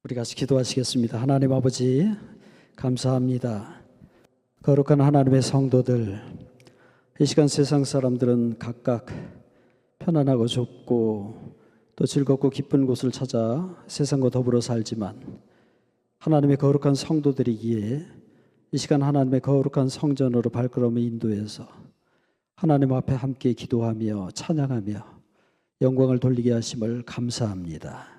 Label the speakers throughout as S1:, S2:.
S1: 우리 같이 기도하시겠습니다. 하나님 아버지 감사합니다. 거룩한 하나님의 성도들, 이 시간 세상 사람들은 각각 편안하고 좁고 또 즐겁고 기쁜 곳을 찾아 세상과 더불어 살지만 하나님의 거룩한 성도들이기에 이 시간 하나님의 거룩한 성전으로 발걸음을 인도해서 하나님 앞에 함께 기도하며 찬양하며 영광을 돌리게 하심을 감사합니다.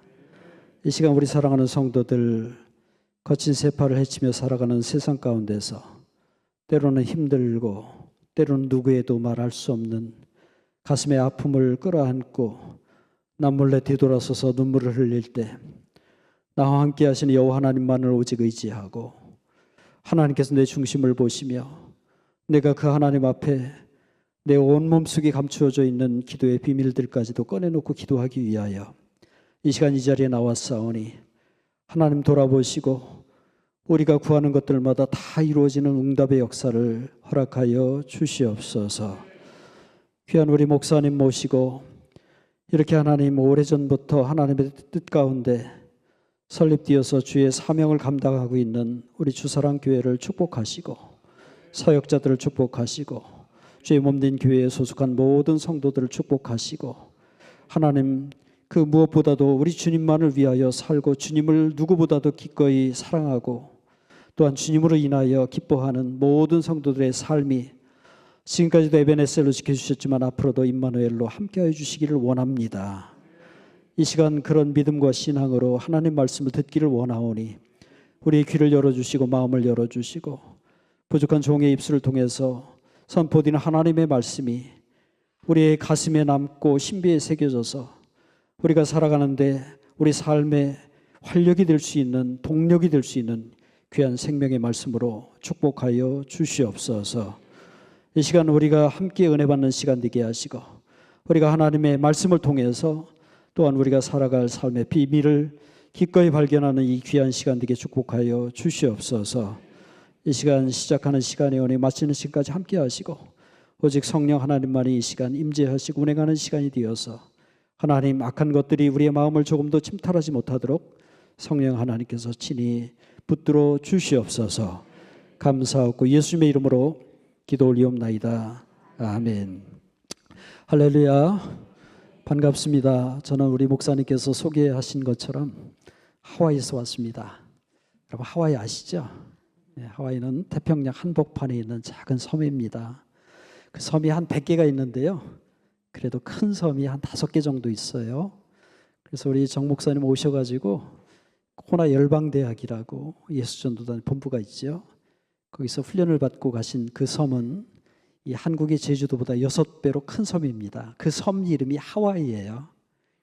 S1: 이 시간 우리 사랑하는 성도들, 거친 세파를 헤치며 살아가는 세상 가운데서 때로는 힘들고 때로는 누구에도 말할 수 없는 가슴의 아픔을 끌어안고 남몰래 뒤돌아서서 눈물을 흘릴 때 나와 함께 하시는 여호와 하나님만을 오직 의지하고 하나님께서 내 중심을 보시며 내가 그 하나님 앞에 내 온몸 속에 감추어져 있는 기도의 비밀들까지도 꺼내놓고 기도하기 위하여 이 시간 이 자리에 나왔사오니 하나님 돌아보시고 우리가 구하는 것들마다 다 이루어지는 응답의 역사를 허락하여 주시옵소서. 귀한 우리 목사님 모시고 이렇게 하나님 오래전부터 하나님의 뜻 가운데 설립되어서 주의 사명을 감당하고 있는 우리 주사랑교회를 축복하시고 사역자들을 축복하시고 주의 몸된 교회에 소속한 모든 성도들을 축복하시고 하나님 그 무엇보다도 우리 주님만을 위하여 살고 주님을 누구보다도 기꺼이 사랑하고 또한 주님으로 인하여 기뻐하는 모든 성도들의 삶이 지금까지도 에베네셀로 지켜주셨지만 앞으로도 임마누엘로 함께하여 주시기를 원합니다. 이 시간 그런 믿음과 신앙으로 하나님 말씀을 듣기를 원하오니 우리의 귀를 열어주시고 마음을 열어주시고 부족한 종의 입술을 통해서 선포되는 하나님의 말씀이 우리의 가슴에 남고 신비에 새겨져서 우리가 살아가는데 우리 삶의 활력이 될 수 있는 동력이 될 수 있는 귀한 생명의 말씀으로 축복하여 주시옵소서. 이 시간 우리가 함께 은혜 받는 시간 되게 하시고 우리가 하나님의 말씀을 통해서 또한 우리가 살아갈 삶의 비밀을 기꺼이 발견하는 이 귀한 시간 되게 축복하여 주시옵소서. 이 시간 시작하는 시간에 오니 마치는 시간까지 함께 하시고 오직 성령 하나님만이 이 시간 임재하시고 운행하는 시간이 되어서 하나님 악한 것들이 우리의 마음을 조금도 침탈하지 못하도록 성령 하나님께서 친히 붙들어 주시옵소서. 감사하고 예수님의 이름으로 기도 올리옵나이다. 아멘. 할렐루야. 반갑습니다. 저는 우리 목사님께서 소개하신 것처럼 하와이에서 왔습니다. 여러분 하와이 아시죠? 네, 하와이는 태평양 한복판에 있는 작은 섬입니다. 그 섬이 한 100개가 있는데요. 그래도 큰 섬이 한 5개 정도 있어요. 그래서 우리 정 목사님 오셔가지고 코나 열방대학이라고 예수전도단 본부가 있죠. 거기서 훈련을 받고 가신 그 섬은 이 한국의 제주도보다 6배로 큰 섬입니다. 그 섬 이름이 하와이예요.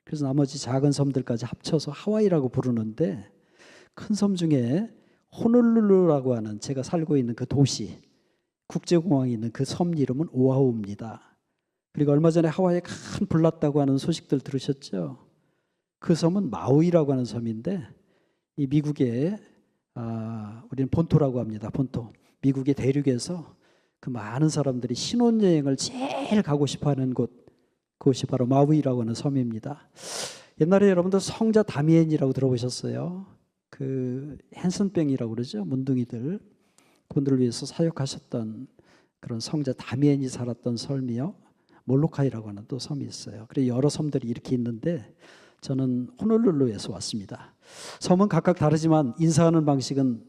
S1: 그래서 나머지 작은 섬들까지 합쳐서 하와이라고 부르는데 큰 섬 중에 호놀룰루라고 하는 제가 살고 있는 그 도시 국제공항이 있는 그 섬 이름은 오아후입니다. 그리고 얼마 전에 하와이에 큰 불 났다고 하는 소식들 들으셨죠? 그 섬은 마우이라고 하는 섬인데 이 미국의 우리는 본토라고 합니다. 본토. 미국의 대륙에서 그 많은 사람들이 신혼여행을 제일 가고 싶어하는 그곳이 바로 마우이라고 하는 섬입니다. 옛날에 여러분들 성자 다미엔이라고 들어보셨어요? 그 헨슨병이라고 그러죠. 문둥이들. 그분들을 위해서 사역하셨던 그런 성자 다미엔이 살았던 섬이요. 몰로카이라고 하는 또 섬이 있어요. 그래서 여러 섬들이 이렇게 있는데 저는 호놀룰루에서 왔습니다. 섬은 각각 다르지만 인사하는 방식은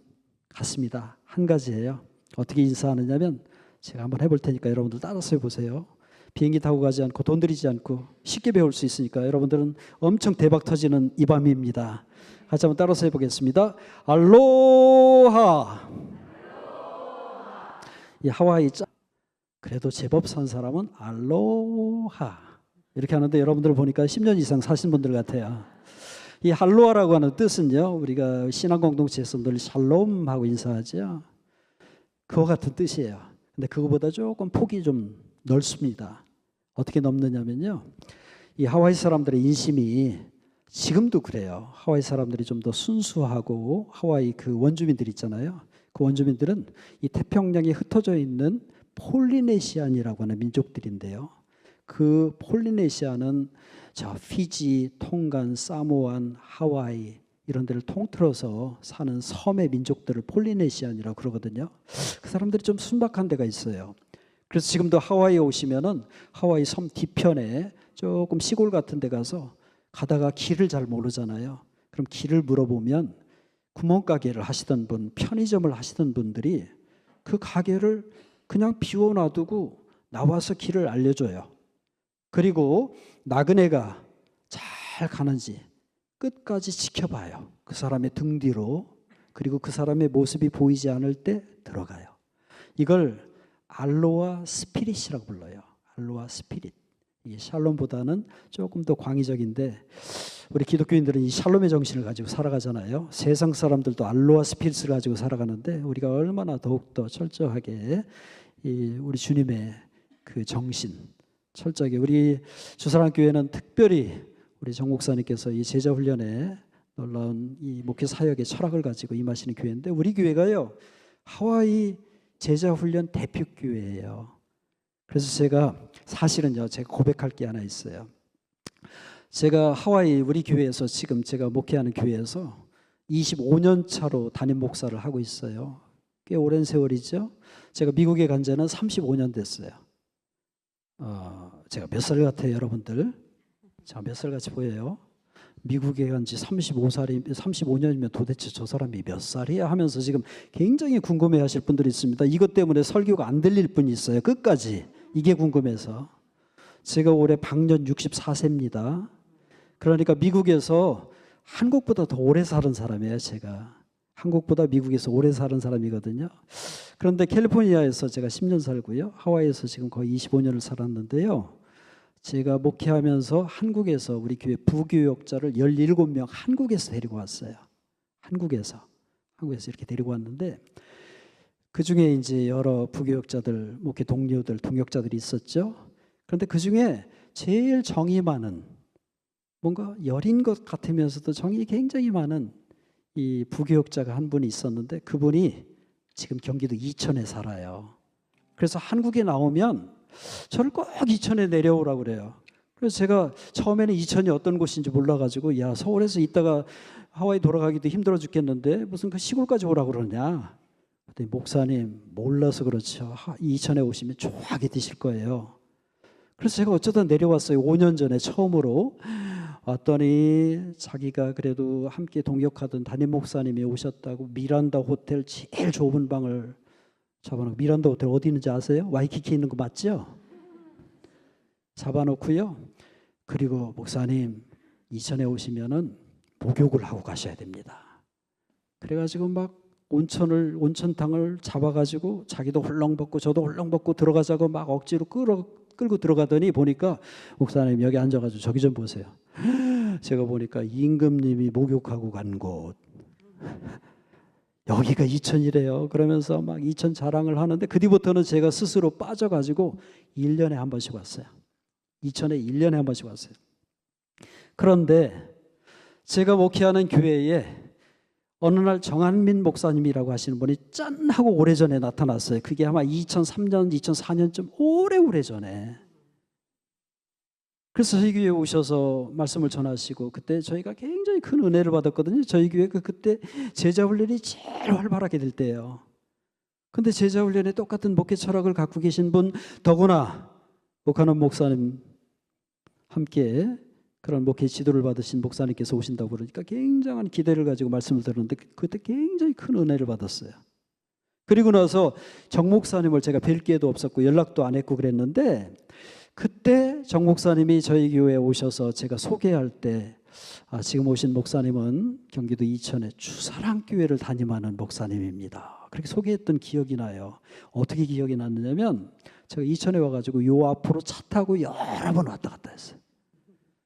S1: 같습니다. 한 가지예요. 어떻게 인사하느냐면 제가 한번 해볼 테니까 여러분들 따라서 해보세요. 비행기 타고 가지 않고 돈 들이지 않고 쉽게 배울 수 있으니까 여러분들은 엄청 대박 터지는 이 밤입니다. 같이 한번 따라서 해보겠습니다. 알로하. 이 하와이 그래도 제법 산 사람은 알로하 이렇게 하는데 여러분들 보니까 10년 이상 사신 분들 같아요. 이 할로하라고 하는 뜻은요, 우리가 신앙 공동체에서 늘 샬롬하고 인사하죠. 그와 같은 뜻이에요. 근데 그거보다 조금 폭이 좀 넓습니다. 어떻게 넓느냐면요, 이 하와이 사람들의 인심이 지금도 그래요. 하와이 사람들이 좀 더 순수하고 하와이 그 원주민들 있잖아요. 그 원주민들은 이 태평양에 흩어져 있는 폴리네시안이라고 하는 민족들인데요. 그 폴리네시아는 저 피지, 통간, 사모안, 하와이 이런 데를 통틀어서 사는 섬의 민족들을 폴리네시안이라고 그러거든요. 그 사람들이 좀 순박한 데가 있어요. 그래서 지금도 하와이에 오시면은 하와이 섬 뒤편에 조금 시골 같은 데 가서 가다가 길을 잘 모르잖아요. 그럼 길을 물어보면 구멍가게를 하시던 분, 편의점을 하시던 분들이 그 가게를 그냥 비워놔두고 나와서 길을 알려줘요. 그리고 나그네가 잘 가는지 끝까지 지켜봐요. 그 사람의 등 뒤로. 그리고 그 사람의 모습이 보이지 않을 때 들어가요. 이걸 알로하 스피릿이라고 불러요. 알로하 스피릿. 이게 샬롬보다는 조금 더 광의적인데 우리 기독교인들은 이 샬롬의 정신을 가지고 살아가잖아요. 세상 사람들도 알로하 스피릿을 가지고 살아가는데 우리가 얼마나 더욱더 철저하게 우리 주님의 그 정신 철저하게 우리 주사랑교회는 특별히 우리 정 목사님께서 이 제자 훈련에 놀라운 이 목회 사역의 철학을 가지고 임하시는 교회인데 우리 교회가요 하와이 제자 훈련 대표 교회예요. 그래서 제가 사실은요 제가 고백할 게 하나 있어요. 제가 하와이 우리 교회에서 지금 제가 목회하는 교회에서 25년 차로 담임 목사를 하고 있어요. 꽤 오랜 세월이죠. 제가 미국에 간 지는 35년 됐어요. 제가 몇 살 같아요, 여러분들? 자, 몇 살 같이 보여요? 미국에 간 지 35년이면 도대체 저 사람이 몇 살이야? 하면서 지금 굉장히 궁금해 하실 분들이 있습니다. 이것 때문에 설교가 안 들릴 분이 있어요. 끝까지. 이게 궁금해서. 제가 올해 방년 64세입니다. 그러니까 미국에서 한국보다 더 오래 사는 사람이에요, 제가. 한국보다 미국에서 오래 사는 사람이거든요. 그런데 캘리포니아에서 제가 10년 살고요. 하와이에서 지금 거의 25년을 살았는데요. 제가 목회하면서 한국에서 우리 교회 부교역자를 17명 한국에서 데리고 왔어요. 한국에서 이렇게 데리고 왔는데 그 중에 이제 여러 부교역자들, 목회 동료들, 동역자들이 있었죠. 그런데 그 중에 제일 정이 많은 뭔가 여린 것 같으면서도 정이 굉장히 많은 이 부교역자가 한 분이 있었는데 그분이 지금 경기도 이천에 살아요. 그래서 한국에 나오면 저를 꼭 이천에 내려오라고 그래요. 그래서 제가 처음에는 이천이 어떤 곳인지 몰라가지고 야 서울에서 있다가 하와이 돌아가기도 힘들어 죽겠는데 무슨 그 시골까지 오라고 그러냐. 그랬더니 목사님 몰라서 그렇죠. 이천에 오시면 좋아하게 되실 거예요. 그래서 제가 어쩌다 내려왔어요. 5년 전에 처음으로 왔더니 자기가 그래도 함께 동역하던 담임 목사님이 오셨다고 미란다 호텔 제일 좁은 방을 잡아놓고 미란다 호텔 어디 있는지 아세요? 와이키키 있는 거 맞죠? 잡아놓고요. 그리고 목사님 이천에 오시면은 목욕을 하고 가셔야 됩니다. 그래가지고 막 온천탕을 잡아가지고 자기도 헐렁 벗고 저도 헐렁 벗고 들어가자고 막 억지로 끌고 들어가더니 보니까 목사님 여기 앉아가지고 저기 좀 보세요. 제가 보니까 임금님이 목욕하고 간 곳 여기가 이천이래요. 그러면서 막 이천 자랑을 하는데 그 뒤부터는 제가 스스로 빠져가지고 1년에 한 번씩 왔어요. 이천에 1년에 한 번씩 왔어요. 그런데 제가 목회하는 교회에 어느 날 정한민 목사님이라고 하시는 분이 짠 하고 오래전에 나타났어요. 그게 아마 2003년, 2004년쯤 오래전에. 그래서 저희 교회에 오셔서 말씀을 전하시고 그때 저희가 굉장히 큰 은혜를 받았거든요. 저희 교회가 그때 제자 훈련이 제일 활발하게 될 때예요. 근데 제자 훈련에 똑같은 목회 철학을 갖고 계신 분 더구나 오카노 목사님 함께 그런 목회 지도를 받으신 목사님께서 오신다고 그러니까 굉장한 기대를 가지고 말씀을 들었는데 그때 굉장히 큰 은혜를 받았어요. 그리고 나서 정 목사님을 제가 뵐 기회도 없었고 연락도 안 했고 그랬는데 그때 정 목사님이 저희 교회에 오셔서 제가 소개할 때 지금 오신 목사님은 경기도 이천의 주사랑교회를 담임하는 목사님입니다. 그렇게 소개했던 기억이 나요. 어떻게 기억이 났느냐면 제가 이천에 와가지고 요 앞으로 차 타고 여러 번 왔다 갔다 했어요.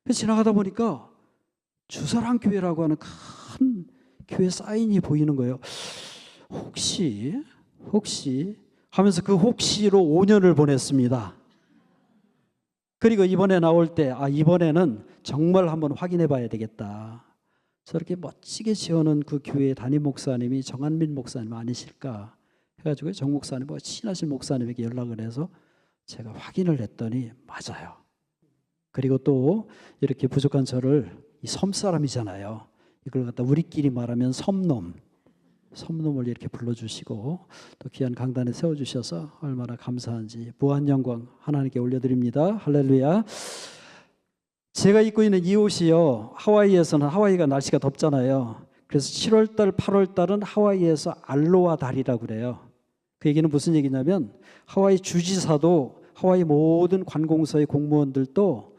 S1: 그래서 지나가다 보니까 주사랑교회라고 하는 큰 교회 사인이 보이는 거예요. 혹시 하면서 그 혹시로 5년을 보냈습니다. 그리고 이번에 나올 때 이번에는 정말 한번 확인해 봐야 되겠다. 저렇게 멋지게 지어놓은 그 교회 담임 목사님이 정한민 목사님 아니실까 해가지고 정 목사님과 친하신 목사님에게 연락을 해서 제가 확인을 했더니 맞아요. 그리고 또 이렇게 부족한 저를 이 섬 사람이잖아요. 이걸 갖다 우리끼리 말하면 섬놈을 이렇게 불러주시고 또 귀한 강단에 세워주셔서 얼마나 감사한지 무한 영광 하나님께 올려드립니다. 할렐루야. 제가 입고 있는 이 옷이요, 하와이에서는, 하와이가 날씨가 덥잖아요. 그래서 7월달 8월달은 하와이에서 알로하 달이라고 그래요. 그 얘기는 무슨 얘기냐면 하와이 주지사도 하와이 모든 관공서의 공무원들도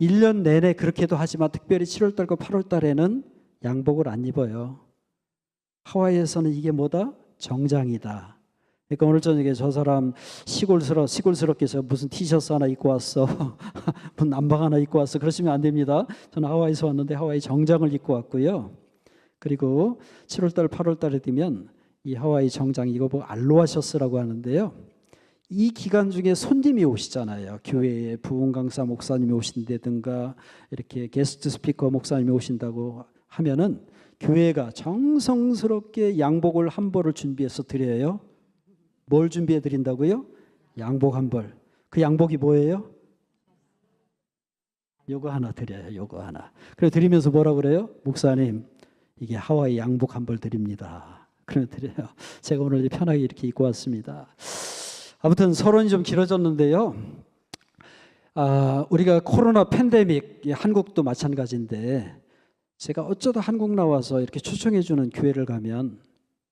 S1: 1년 내내 그렇게도 하지만 특별히 7월달과 8월달에는 양복을 안 입어요. 하와이에서는 이게 뭐다? 정장이다. 그러니까 오늘 저녁에 저 사람 시골스럽게 저 무슨 티셔츠 하나 입고 왔어, 무슨 남방 하나 입고 왔어, 그러시면 안 됩니다. 저는 하와이에서 왔는데 하와이 정장을 입고 왔고요. 그리고 7월달 8월달에 되면 이 하와이 정장 이거 보고 알로하 셔츠라고 하는데요. 이 기간 중에 손님이 오시잖아요. 교회에 부흥 강사 목사님이 오신다든가 이렇게 게스트 스피커 목사님이 오신다고 하면은 교회가 정성스럽게 양복을 한 벌을 준비해서 드려요. 뭘 준비해 드린다고요? 양복 한 벌. 그 양복이 뭐예요? 요거 하나 드려요. 요거 하나. 그래 드리면서 뭐라 그래요? 목사님, 이게 하와이 양복 한 벌 드립니다. 그래 드려요. 제가 오늘 편하게 이렇게 입고 왔습니다. 아무튼 서론이 좀 길어졌는데요. 우리가 코로나 팬데믹, 한국도 마찬가지인데 제가 어쩌다 한국 나와서 이렇게 초청해 주는 교회를 가면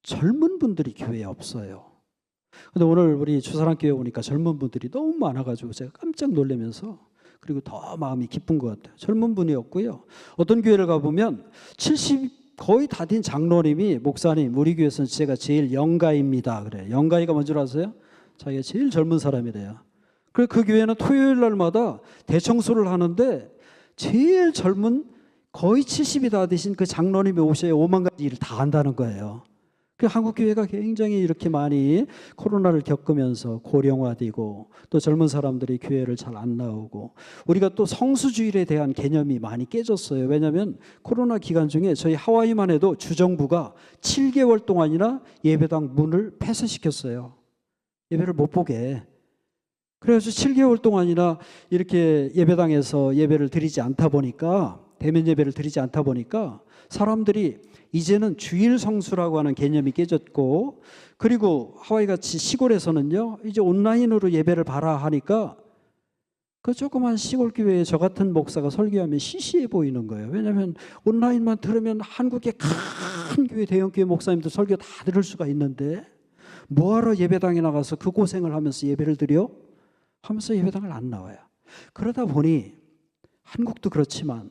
S1: 젊은 분들이 교회에 없어요. 근데 오늘 우리 주사랑교회 오니까 젊은 분들이 너무 많아가지고 제가 깜짝 놀라면서, 그리고 더 마음이 기쁜 것 같아요. 젊은 분이 없고요. 어떤 교회를 가보면 70 거의 다 된 장로님이 목사님, 우리 교회에서는 제가 제일 영가입니다. 그래요. 영가이가 뭔 줄 아세요? 자기가 제일 젊은 사람이래요. 그래서 그 교회는 토요일 날마다 대청소를 하는데 제일 젊은 거의 70이 다 되신 그 장로님이 오셔야 5만 가지 일을 다 한다는 거예요. 그 한국 교회가 굉장히 이렇게 많이 코로나를 겪으면서 고령화되고 또 젊은 사람들이 교회를 잘 안 나오고, 우리가 또 성수주일에 대한 개념이 많이 깨졌어요. 왜냐하면 코로나 기간 중에 저희 하와이만 해도 주정부가 7개월 동안이나 예배당 문을 폐쇄시켰어요. 예배를 못 보게. 그래서 7개월 동안이나 이렇게 예배당에서 예배를 드리지 않다 보니까, 대면 예배를 드리지 않다 보니까 사람들이 이제는 주일 성수라고 하는 개념이 깨졌고, 그리고 하와이같이 시골에서는요 이제 온라인으로 예배를 봐라 하니까 그 조그만 시골 교회에 저 같은 목사가 설교하면 시시해 보이는 거예요. 왜냐하면 온라인만 들으면 한국의 큰 교회, 대형 교회 목사님들 설교 다 들을 수가 있는데 뭐하러 예배당에 나가서 그 고생을 하면서 예배를 드려? 하면서 예배당을 안 나와요. 그러다 보니 한국도 그렇지만,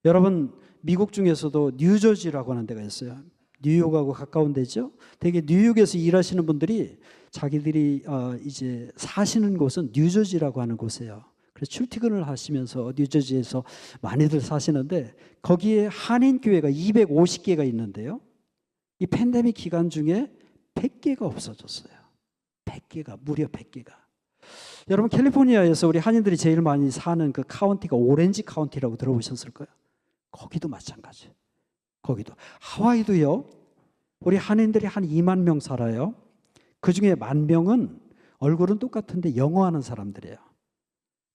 S1: 여러분 미국 중에서도 뉴저지라고 하는 데가 있어요. 뉴욕하고 가까운 데죠. 되게 뉴욕에서 일하시는 분들이 자기들이 이제 사시는 곳은 뉴저지라고 하는 곳이에요. 그래서 출퇴근을 하시면서 뉴저지에서 많이들 사시는데 거기에 한인 교회가 250개가 있는데요. 이 팬데믹 기간 중에 100개가 없어졌어요. 100개가, 무려 100개가. 여러분 캘리포니아에서 우리 한인들이 제일 많이 사는 그 카운티가 오렌지 카운티라고 들어보셨을 거예요. 거기도 마찬가지예요. 거기도. 하와이도요. 우리 한인들이 한 2만 명 살아요. 그중에 10,000명은 얼굴은 똑같은데 영어하는 사람들이에요.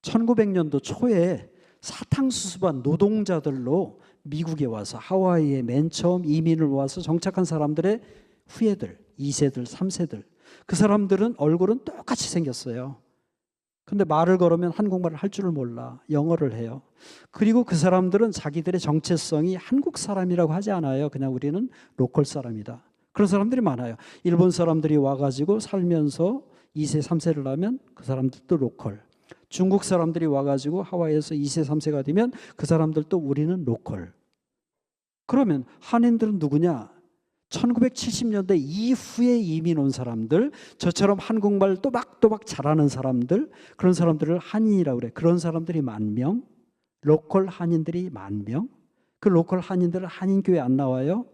S1: 1900년도 초에 사탕수수반 노동자들로 미국에 와서 하와이에 맨 처음 이민을 와서 정착한 사람들의 후예들, 2세들, 3세들. 그 사람들은 얼굴은 똑같이 생겼어요. 근데 말을 걸으면 한국말을 할 줄을 몰라. 영어를 해요. 그리고 그 사람들은 자기들의 정체성이 한국 사람이라고 하지 않아요. 그냥 우리는 로컬 사람이다. 그런 사람들이 많아요. 일본 사람들이 와가지고 살면서 2세, 3세를 하면 그 사람들도 로컬. 중국 사람들이 와가지고 하와이에서 2세, 3세가 되면 그 사람들도 우리는 로컬. 그러면 한인들은 누구냐? 1970년대 이후에 이민 온 사람들, 저처럼 한국말 또박또박 잘하는 사람들, 그런 사람들을 한인이라고 그래. 그런 사람들이 10,000명, 로컬 한인들이 10,000명. 그 로컬 한인들은 한인교회 안 나와요.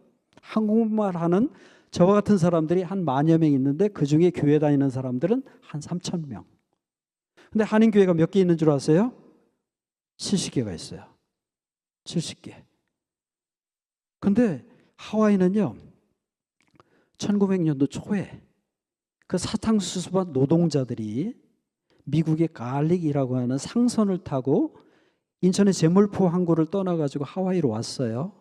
S1: 한국말 하는 저와 같은 사람들이 한 10,000여 명 있는데 그중에 교회 다니는 사람들은 한 3,000명. 근데 한인교회가 몇 개 있는 줄 아세요? 70개가 있어요. 70개. 근데 하와이는요, 1900년도 초에 그 사탕수수반 노동자들이 미국의 갈릭이라고 하는 상선을 타고 인천의 제물포 항구를 떠나가지고 하와이로 왔어요.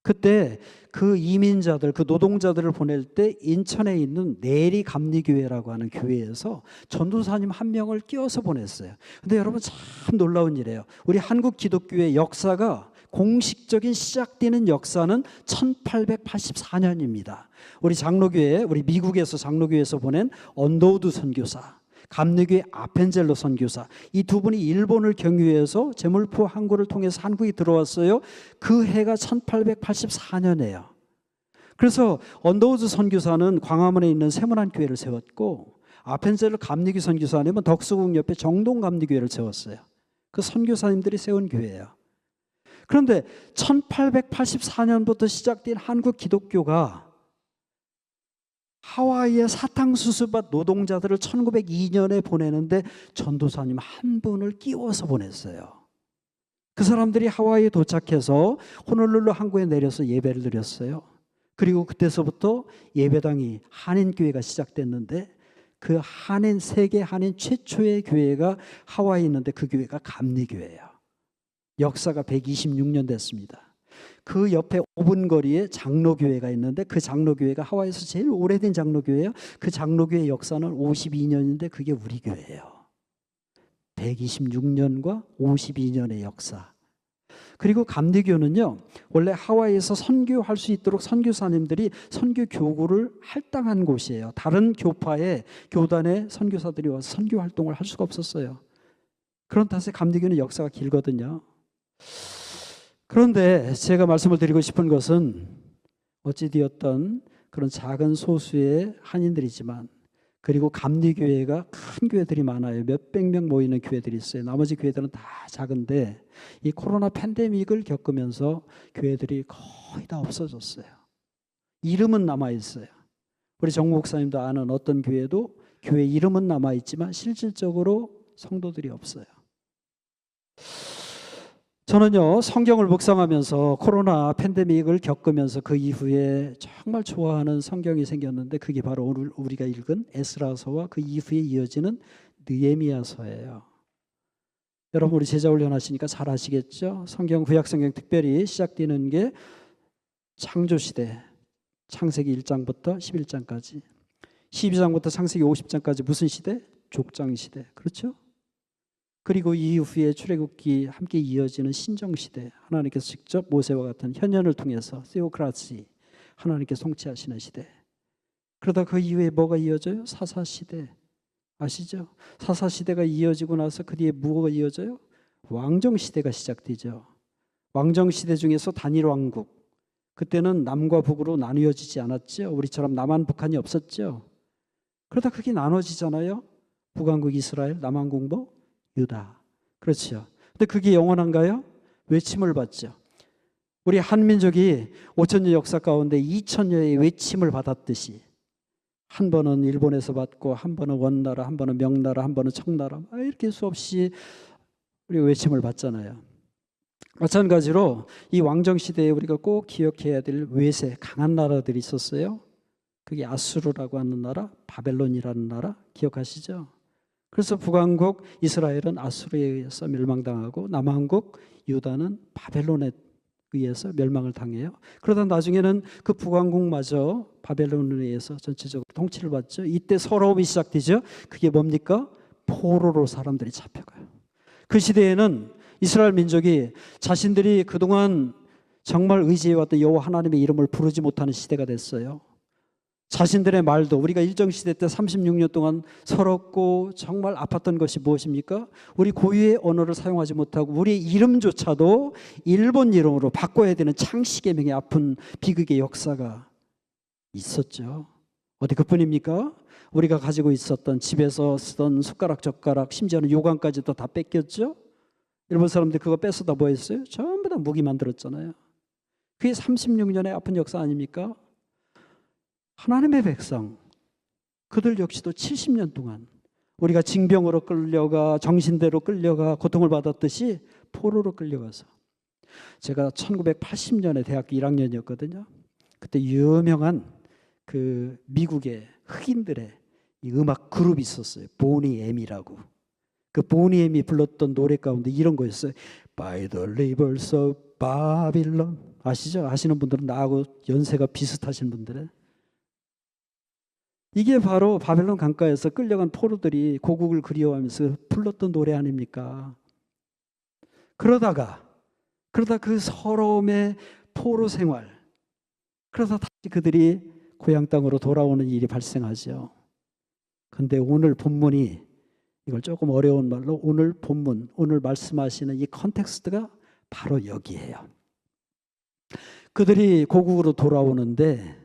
S1: 그때 그 이민자들, 그 노동자들을 보낼 때 인천에 있는 내리 감리교회라고 하는 교회에서 전도사님 한 명을 끼워서 보냈어요. 근데 여러분 참 놀라운 일이에요. 우리 한국 기독교의 역사가 공식적인 시작되는 역사는 1884년입니다. 우리 장로교회, 우리 미국에서 장로교회에서 보낸 언더우드 선교사, 감리교회 아펜젤로 선교사, 이 두 분이 일본을 경유해서 제물포 항구를 통해서 한국에 들어왔어요. 그 해가 1884년이에요. 그래서 언더우드 선교사는 광화문에 있는 세문안교회를 세웠고, 아펜젤로 감리교 선교사님은 덕수궁 옆에 정동감리교회를 세웠어요. 그 선교사님들이 세운 교회예요. 그런데 1884년부터 시작된 한국 기독교가 하와이에 사탕수수밭 노동자들을 1902년에 보내는데 전도사님 한 분을 끼워서 보냈어요. 그 사람들이 하와이에 도착해서 호놀룰루 항구에 내려서 예배를 드렸어요. 그리고 그때서부터 예배당이 한인교회가 시작됐는데, 그 세계 한인 최초의 교회가 하와이에 있는데 그 교회가 감리교회예요. 역사가 126년 됐습니다. 그 옆에 5분 거리에 장로교회가 있는데, 그 장로교회가 하와이에서 제일 오래된 장로교회예요. 그 장로교회 역사는 52년인데 그게 우리 교회예요. 126년과 52년의 역사. 그리고 감리교는요, 원래 하와이에서 선교할 수 있도록 선교사님들이 선교 교구를 할당한 곳이에요. 다른 교파의 교단의 선교사들이 와서 선교 활동을 할 수가 없었어요. 그런 탓에 감리교는 역사가 길거든요. 그런데 제가 말씀을 드리고 싶은 것은, 어찌되었던 그런 작은 소수의 한인들이지만, 그리고 감리교회가 큰 교회들이 많아요. 몇백 명 모이는 교회들이 있어요. 나머지 교회들은 다 작은데, 이 코로나 팬데믹을 겪으면서 교회들이 거의 다 없어졌어요. 이름은 남아있어요. 우리 정 목사님도 아는 어떤 교회도 교회 이름은 남아있지만 실질적으로 성도들이 없어요. 저는요, 성경을 묵상하면서 코로나 팬데믹을 겪으면서 그 이후에 정말 좋아하는 성경이 생겼는데, 그게 바로 오늘 우리가 읽은 에스라서와 그 이후에 이어지는 느헤미야서예요. 여러분, 우리 제자훈련 하시니까 잘 아시겠죠? 성경, 구약성경 특별히 시작되는 게 창조시대, 창세기 1장부터 11장까지, 12장부터 창세기 50장까지 무슨 시대? 족장시대. 그렇죠? 그리고 이후에 출애굽기 함께 이어지는 신정시대, 하나님께서 직접 모세와 같은 현현을 통해서 세오크라시, 하나님께 통치하시는 시대. 그러다 그 이후에 뭐가 이어져요? 사사시대. 아시죠? 사사시대가 이어지고 나서 그 뒤에 뭐가 이어져요? 왕정시대가 시작되죠. 왕정시대 중에서 단일왕국, 그때는 남과 북으로 나뉘어지지 않았죠. 우리처럼 남한 북한이 없었죠. 그러다 그게 나눠지잖아요. 북왕국 이스라엘, 남왕국 뭐? 유다. 그렇죠. 근데 그게 영원한가요? 외침을 받죠. 우리 한민족이 5천년 역사 가운데 2천년의 외침을 받았듯이, 한 번은 일본에서 받고, 한 번은 원나라, 한 번은 명나라, 한 번은 청나라, 이렇게 수없이 우리가 외침을 받잖아요. 마찬가지로 이 왕정시대에 우리가 꼭 기억해야 될 외세, 강한 나라들이 있었어요. 그게 아수르라고 하는 나라, 바벨론이라는 나라 기억하시죠? 그래서 북왕국 이스라엘은 아수르에 의해서 멸망당하고, 남왕국 유다는 바벨론에 의해서 멸망을 당해요. 그러다 나중에는 그 북왕국마저 바벨론에 의해서 전체적으로 통치를 받죠. 이때 서러움이 시작되죠. 그게 뭡니까? 포로로 사람들이 잡혀가요. 그 시대에는 이스라엘 민족이 자신들이 그동안 정말 의지해왔던 여호와 하나님의 이름을 부르지 못하는 시대가 됐어요. 자신들의 말도, 우리가 일정시대 때 36년 동안 서럽고 정말 아팠던 것이 무엇입니까? 우리 고유의 언어를 사용하지 못하고 우리의 이름조차도 일본 이름으로 바꿔야 되는 창씨개명의 아픈 비극의 역사가 있었죠. 어디 그뿐입니까? 우리가 가지고 있었던 집에서 쓰던 숟가락, 젓가락, 심지어는 요강까지도 다 뺏겼죠. 일본 사람들이 그거 뺏어다 뭐 했어요? 전부 다 무기 만들었잖아요. 그게 36년의 아픈 역사 아닙니까? 하나님의 백성, 그들 역시도 70년 동안 우리가 징병으로 끌려가, 정신대로 끌려가 고통을 받았듯이 포로로 끌려가서, 제가 1980년에 대학교 1학년이었거든요. 그때 유명한 그 미국의 흑인들의 이 음악 그룹이 있었어요. 보니 엠이라고. 그 보니 엠이 불렀던 노래 가운데 이런 거였어요. By the rivers of 바빌론 아시죠? 아시는 분들은 나하고 연세가 비슷하신 분들은 이게 바로 바벨론 강가에서 끌려간 포로들이 고국을 그리워하면서 불렀던 노래 아닙니까? 그러다 그 서러움의 포로 생활, 그러다 다시 그들이 고향 땅으로 돌아오는 일이 발생하죠. 근데 오늘 본문이 이걸 조금 어려운 말로 오늘 본문, 오늘 말씀하시는 이 컨텍스트가 바로 여기예요. 그들이 고국으로 돌아오는데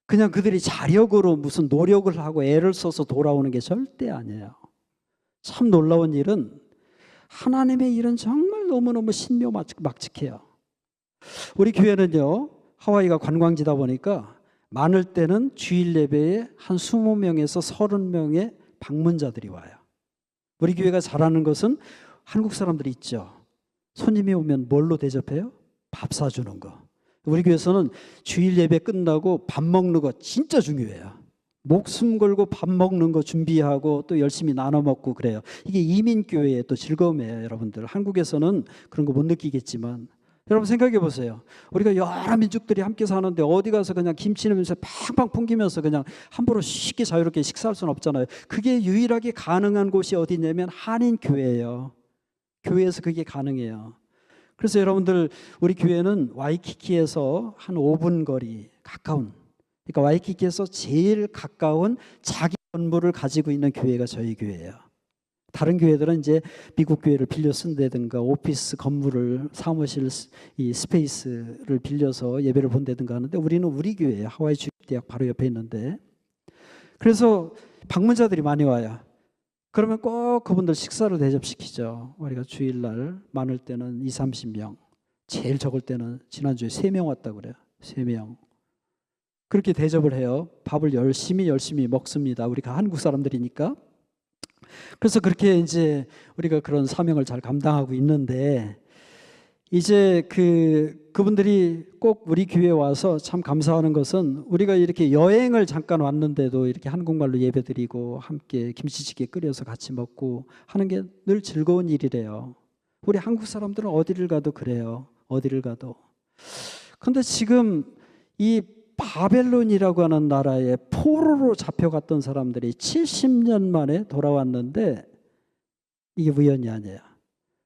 S1: 그냥 그들이 자력으로 무슨 노력을 하고 애를 써서 돌아오는 게 절대 아니에요. 참 놀라운 일은 하나님의 일은 정말 너무너무 신묘막측해요. 우리 교회는요, 하와이가 관광지다 보니까 많을 때는 주일 예배에 한 20명에서 30명의 방문자들이 와요. 우리 교회가 잘하는 것은 한국 사람들이 있죠. 손님이 오면 뭘로 대접해요? 밥 사주는 거. 우리 교회에서는 주일 예배 끝나고 밥 먹는 거 진짜 중요해요. 목숨 걸고 밥 먹는 거 준비하고 또 열심히 나눠 먹고 그래요. 이게 이민교회의 또 즐거움이에요, 여러분들. 한국에서는 그런 거 못 느끼겠지만 여러분 생각해 보세요. 우리가 여러 민족들이 함께 사는데 어디 가서 그냥 김치 냄새 팡팡 풍기면서 그냥 함부로 쉽게 자유롭게 식사할 수는 없잖아요. 그게 유일하게 가능한 곳이 어디냐면 한인교회예요. 교회에서 그게 가능해요. 그래서 여러분들 우리 교회는 와이키키에서 한 5분 거리 가까운, 그러니까 와이키키에서 제일 가까운 자기 건물을 가지고 있는 교회가 저희 교회예요. 다른 교회들은 이제 미국 교회를 빌려 쓴다든가 오피스 건물을 사무실 이 스페이스를 빌려서 예배를 본다든가 하는데 우리는 우리 교회예요. 하와이 주립대학 바로 옆에 있는데. 그래서 방문자들이 많이 와요. 그러면 꼭 그분들 식사를 대접시키죠. 우리가 주일날 많을 때는 20-30명, 제일 적을 때는 지난주에 3명 왔다고 그래요. 3명. 그렇게 대접을 해요. 밥을 열심히 먹습니다. 우리가 한국 사람들이니까. 그래서 그렇게 이제 우리가 그런 사명을 잘 감당하고 있는데 이제 그분들이 꼭 우리 교회에 와서 참 감사하는 것은 우리가 이렇게 여행을 잠깐 왔는데도 이렇게 한국말로 예배드리고 함께 김치찌개 끓여서 같이 먹고 하는 게 늘 즐거운 일이래요. 우리 한국 사람들은 어디를 가도 그래요. 어디를 가도. 근데 지금 이 바벨론이라고 하는 나라에 포로로 잡혀갔던 사람들이 70년 만에 돌아왔는데 이게 우연이 아니에요.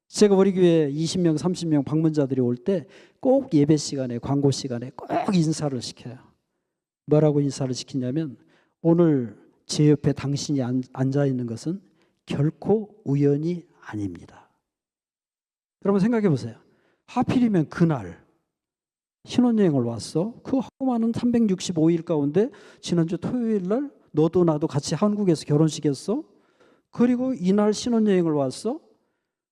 S1: 제가 우리 교회 20명, 30명 방문자들이 올 때 꼭 예배 시간에, 광고 시간에 꼭 인사를 시켜요. 뭐라고 인사를 시키냐면 오늘 제 옆에 당신이 앉아 있는 것은 결코 우연이 아닙니다. 여러분 생각해 보세요. 하필이면 그날 신혼여행을 왔어. 그 하고 많은 365일 가운데 지난주 토요일 날 너도 나도 같이 한국에서 결혼식했어. 그리고 이날 신혼여행을 왔어.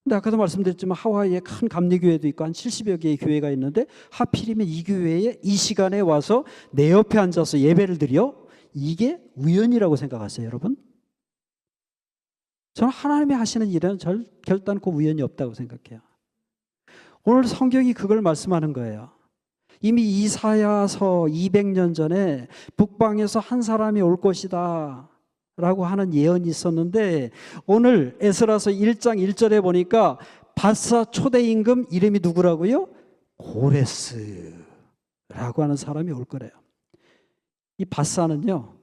S1: 근데 아까도 말씀드렸지만 하와이에 큰 감리교회도 있고 한 70여 개의 교회가 있는데 하필이면 이 교회에 이 시간에 와서 내 옆에 앉아서 예배를 드려? 이게 우연이라고 생각하세요, 여러분? 저는 하나님이 하시는 일은 결단코 우연이 없다고 생각해요. 오늘 성경이 그걸 말씀하는 거예요. 이미 이사야서 200년 전에 북방에서 한 사람이 올 것이다 라고 하는 예언이 있었는데 오늘 에스라서 1장 1절에 보니까 바사 초대 임금 이름이 누구라고요? 고레스라고 하는 사람이 올 거래요. 이 바사는요,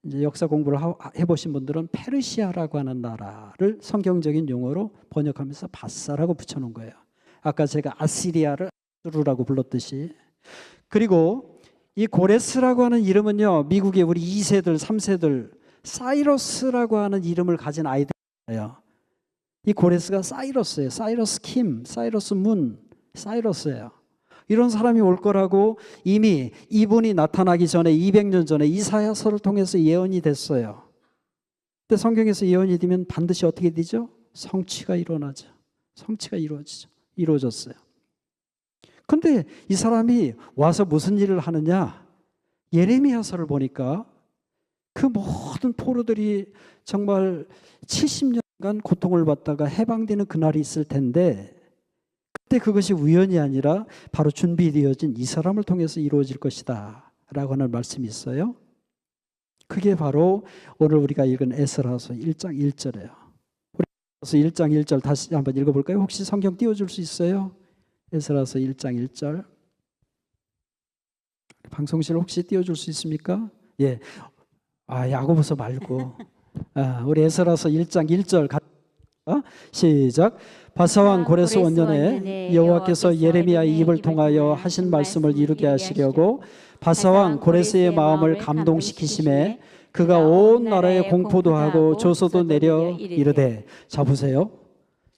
S1: 이제 역사 공부를 해보신 분들은 페르시아라고 하는 나라를 성경적인 용어로 번역하면서 바사라고 붙여놓은 거예요. 아까 제가 아시리아를 아수르라고 불렀듯이. 그리고 이 고레스라고 하는 이름은요, 미국의 우리 2세들, 3세들 사이러스라고 하는 이름을 가진 아이들이에요. 이 고레스가 사이러스예요. 사이러스 킴, 사이러스 문, 사이러스예요. 이런 사람이 올 거라고 이미 이분이 나타나기 전에 200년 전에 이사야서를 통해서 예언이 됐어요. 근데 성경에서 예언이 되면 반드시 어떻게 되죠? 성취가 일어나죠. 성취가 이루어졌어요. 근데 이 사람이 와서 무슨 일을 하느냐? 예레미야서를 보니까 그 모든 포로들이 정말 70년간 고통을 받다가 해방되는 그날이 있을 텐데 그때 그것이 우연이 아니라 바로 준비되어진 이 사람을 통해서 이루어질 것이다 라고 하는 말씀이 있어요. 그게 바로 오늘 우리가 읽은 에스라서 1장 1절이에요. 우리 에스라서 1장 1절 다시 한번 읽어볼까요? 혹시 성경 띄워줄 수 있어요? 에스라서 1장 1절. 방송실 혹시 띄워줄 수 있습니까? 예. 야고보서 말고 우리 에스라서 1장 1절 시작. 바사왕 고레스 원년에 여호와께서 예레미야의 입을 통하여 하신 말씀을 이루게 하시려고 바사왕 고레스의 마음을 감동시키심에 그가 온 나라에 공포도 하고 조소도 내려 이르되. 자 보세요.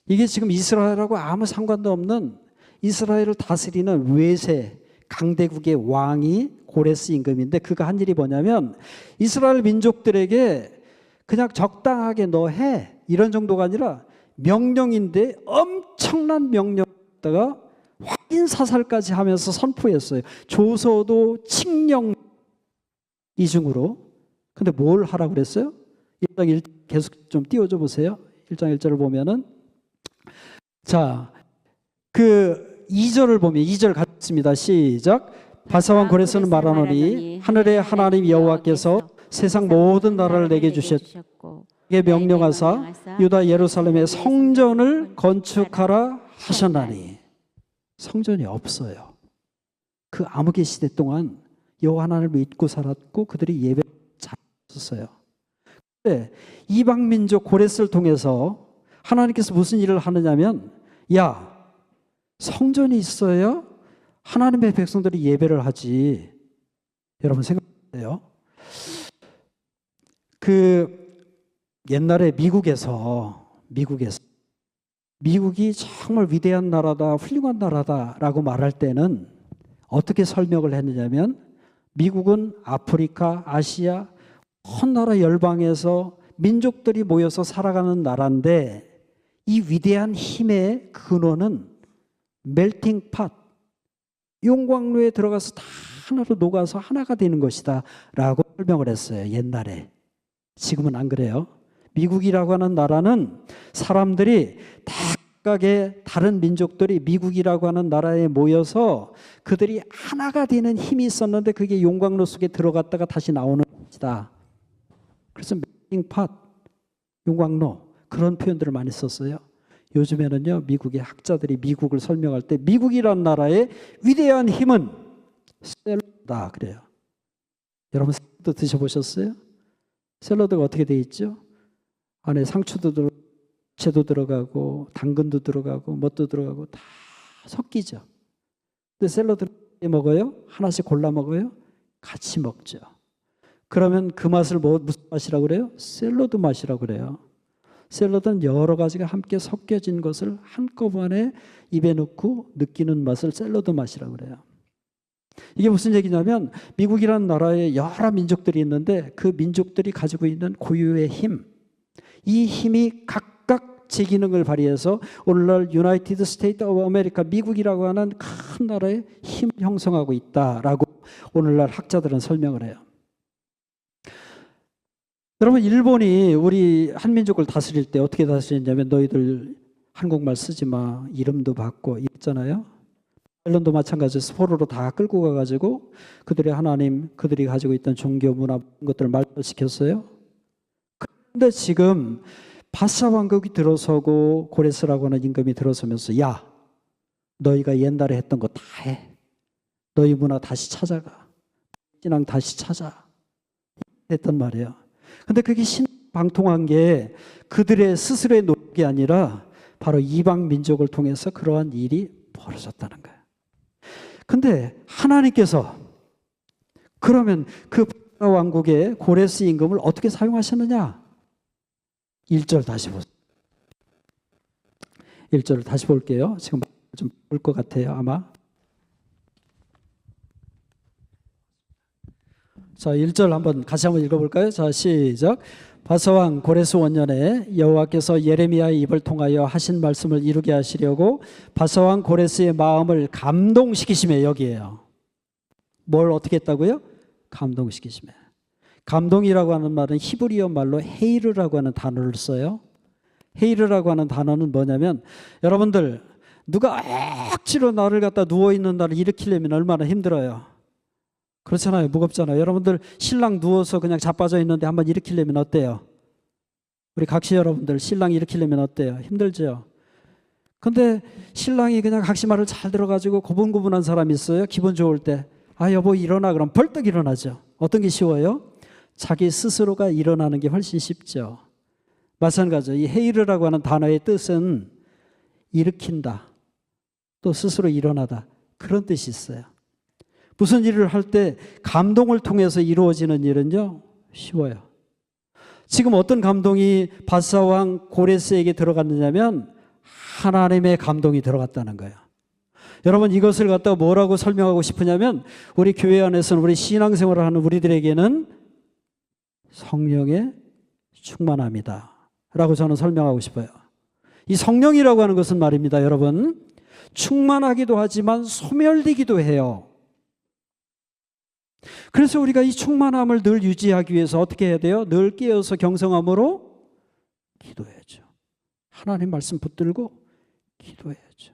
S1: 이게 지금 이스라엘하고 아무 상관도 없는 이스라엘을 다스리는 외세 강대국의 왕이 고레스 임금인데 그가 한 일이 뭐냐면 이스라엘 민족들에게 그냥 적당하게 너 해 이런 정도가 아니라 명령인데 엄청난 명령에다가 확인사살까지 하면서 선포했어요. 조서도 칙령 이중으로. 근데 뭘 하라고 그랬어요? 1장 1 계속 좀 띄워줘 보세요. 1장 1절을 보면은 자, 그 2절을 보면 2절 같습니다. 시작. 바사왕 고레스는 말하노니 하늘의 하나님 여호와께서 세상 모든 나라를 내게 주셨고 이게 명령하사 유다 예루살렘의 성전을 건축하라 하셨나니. 성전이 없어요. 그 암흑의 시대 동안 여호와 하나님을 믿고 살았고 그들이 예배를 잘했었어요. 그런데 이방 민족 고레스를 통해서 하나님께서 무슨 일을 하느냐면 야, 성전이 있어야 하나님의 백성들이 예배를 하지. 여러분 생각해요. 그 옛날에 미국이 정말 위대한 나라다, 훌륭한 나라다라고 말할 때는 어떻게 설명을 했느냐면 미국은 아프리카, 아시아 온 나라 열방에서 민족들이 모여서 살아가는 나라인데 이 위대한 힘의 근원은 멜팅 팟, 용광로에 들어가서 다 하나로 녹아서 하나가 되는 것이다 라고 설명을 했어요. 옛날에. 지금은 안 그래요. 미국이라고 하는 나라는 사람들이 각각의 다른 민족들이 미국이라고 하는 나라에 모여서 그들이 하나가 되는 힘이 있었는데 그게 용광로 속에 들어갔다가 다시 나오는 것이다. 그래서 멜팅 팟, 용광로 그런 표현들을 많이 썼어요. 요즘에는요, 미국의 학자들이 미국을 설명할 때 미국이란 나라의 위대한 힘은 샐러드다 그래요. 여러분 샐러드 드셔보셨어요? 샐러드가 어떻게 돼 있죠? 안에 상추도 들어가고 채도 들어가고 당근도 들어가고 뭣도 들어가고 다 섞이죠. 근데 샐러드를 먹어요? 하나씩 골라 먹어요? 같이 먹죠. 그러면 그 맛을 무슨 맛이라고 그래요? 샐러드 맛이라고 그래요. 샐러드는 여러 가지가 함께 섞여진 것을 한꺼번에 입에 넣고 느끼는 맛을 샐러드 맛이라고 그래요. 이게 무슨 얘기냐면 미국이라는 나라에 여러 민족들이 있는데 그 민족들이 가지고 있는 고유의 힘, 이 힘이 각각 제 기능을 발휘해서 오늘날 유나이티드 스테이트 오브 아메리카 미국이라고 하는 큰 나라의 힘을 형성하고 있다라고 오늘날 학자들은 설명을 해요. 여러분 일본이 우리 한민족을 다스릴 때 어떻게 다스렸냐면 너희들 한국말 쓰지 마 이름도 바꿔 이랬잖아요. 일본도 마찬가지로 포로로 다 끌고 가가지고 그들의 하나님 그들이 가지고 있던 종교 문화 것들을 말살시켰어요. 그런데 지금 바사 왕국이 들어서고 고레스라고 하는 임금이 들어서면서 야 너희가 옛날에 했던 거 다 해. 너희 문화 다시 찾아가. 신앙 다시 찾아. 했단 말이에요. 근데 그게 신방통한 게 그들의 스스로의 노력이 아니라 바로 이방 민족을 통해서 그러한 일이 벌어졌다는 거예요. 근데 하나님께서 그러면 그 왕국의 고레스 임금을 어떻게 사용하셨느냐? 1절 다시 보세요. 1절을 다시 볼게요. 지금 좀 볼 것 같아요, 아마. 자, 1절 한번 같이 한번 읽어볼까요? 자, 시작. 바사왕 고레스 원년에 여호와께서 예레미야의 입을 통하여 하신 말씀을 이루게 하시려고 바사왕 고레스의 마음을 감동시키시며 여기에요. 뭘 어떻게 했다고요? 감동시키시며. 감동이라고 하는 말은 히브리어 말로 헤이르라고 하는 단어를 써요. 헤이르라고 하는 단어는 뭐냐면 여러분들 누가 억지로 나를 갖다 누워있는 나를 일으키려면 얼마나 힘들어요. 그렇잖아요. 무겁잖아요. 여러분들 신랑 누워서 그냥 자빠져 있는데 한번 일으키려면 어때요? 우리 각시 여러분들 신랑 일으키려면 어때요? 힘들죠. 근데 신랑이 그냥 각시말을 잘 들어가지고 고분고분한 사람이 있어요. 기분 좋을 때. 아, 여보 일어나. 그럼 벌떡 일어나죠. 어떤 게 쉬워요? 자기 스스로가 일어나는 게 훨씬 쉽죠. 마찬가지로 이 헤이르라고 하는 단어의 뜻은 일으킨다, 또 스스로 일어나다, 그런 뜻이 있어요. 무슨 일을 할 때 감동을 통해서 이루어지는 일은요, 쉬워요. 지금 어떤 감동이 바사왕 고레스에게 들어갔느냐면 하나님의 감동이 들어갔다는 거예요. 여러분, 이것을 갖다가 뭐라고 설명하고 싶으냐면 우리 교회 안에서는, 우리 신앙생활을 하는 우리들에게는 성령의 충만함이다 라고 저는 설명하고 싶어요. 이 성령이라고 하는 것은 말입니다, 여러분, 충만하기도 하지만 소멸되기도 해요. 그래서 우리가 이 충만함을 늘 유지하기 위해서 어떻게 해야 돼요? 늘 깨어서 경성함으로 기도해야죠. 하나님 말씀 붙들고 기도해야죠.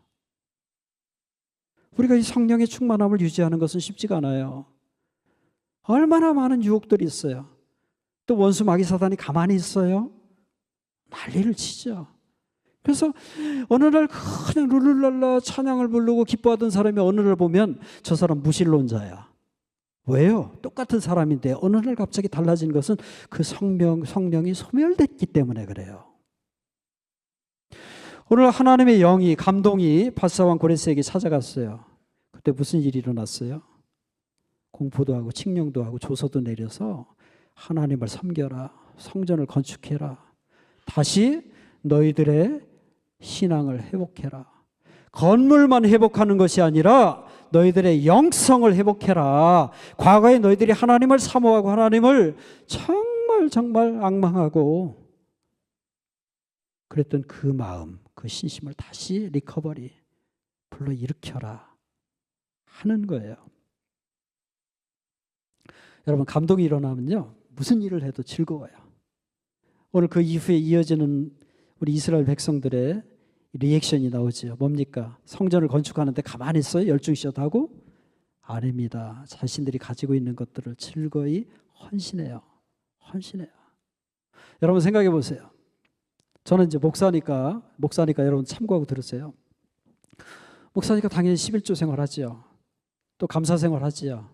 S1: 우리가 이 성령의 충만함을 유지하는 것은 쉽지가 않아요. 얼마나 많은 유혹들이 있어요. 또 원수 마귀 사단이 가만히 있어요? 난리를 치죠. 그래서 어느 날 그냥 룰루랄라 찬양을 부르고 기뻐하던 사람이 어느 날 보면 저 사람 무신론자야. 왜요? 똑같은 사람인데 어느 날 갑자기 달라진 것은 그 성령이 소멸됐기 때문에 그래요. 오늘 하나님의 영이, 감동이 바사왕 고레스에게 찾아갔어요. 그때 무슨 일이 일어났어요? 공포도 하고 칙령도 하고 조서도 내려서 하나님을 섬겨라, 성전을 건축해라, 다시 너희들의 신앙을 회복해라. 건물만 회복하는 것이 아니라 너희들의 영성을 회복해라. 과거에 너희들이 하나님을 사모하고 하나님을 정말 앙망하고 그랬던 그 마음, 그 신심을 다시 리커버리, 불러일으켜라 하는 거예요. 여러분, 감동이 일어나면요, 무슨 일을 해도 즐거워요. 오늘 그 이후에 이어지는 우리 이스라엘 백성들의 리액션이 나오죠. 뭡니까? 성전을 건축하는데 가만히 있어요? 열중시하고? 아닙니다. 자신들이 가지고 있는 것들을 즐거이 헌신해요. 여러분 생각해 보세요. 저는 이제 목사니까 여러분 참고하고 들으세요. 목사니까 당연히 11조 생활하지요. 또 감사 생활하지요.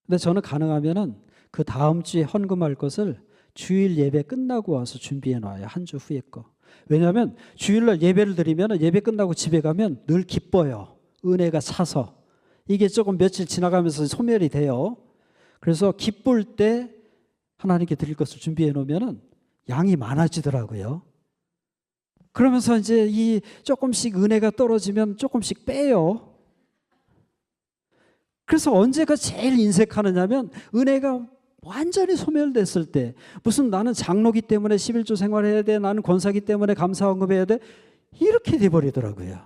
S1: 근데 저는 가능하면은 그 다음 주에 헌금할 것을 주일 예배 끝나고 와서 준비해 놔요. 한 주 후에 거. 왜냐하면 주일날 예배를 드리면 예배 끝나고 집에 가면 늘 기뻐요. 은혜가 차서. 이게 조금 며칠 지나가면서 소멸이 돼요. 그래서 기쁠 때 하나님께 드릴 것을 준비해 놓으면 양이 많아지더라고요. 그러면서 이제 이 조금씩 은혜가 떨어지면 조금씩 빼요. 그래서 언제가 제일 인색하느냐면 은혜가 완전히 소멸됐을 때, 무슨 나는 장로기 때문에 11조 생활해야 돼, 나는 권사기 때문에 감사헌금해야 돼, 이렇게 돼버리더라고요.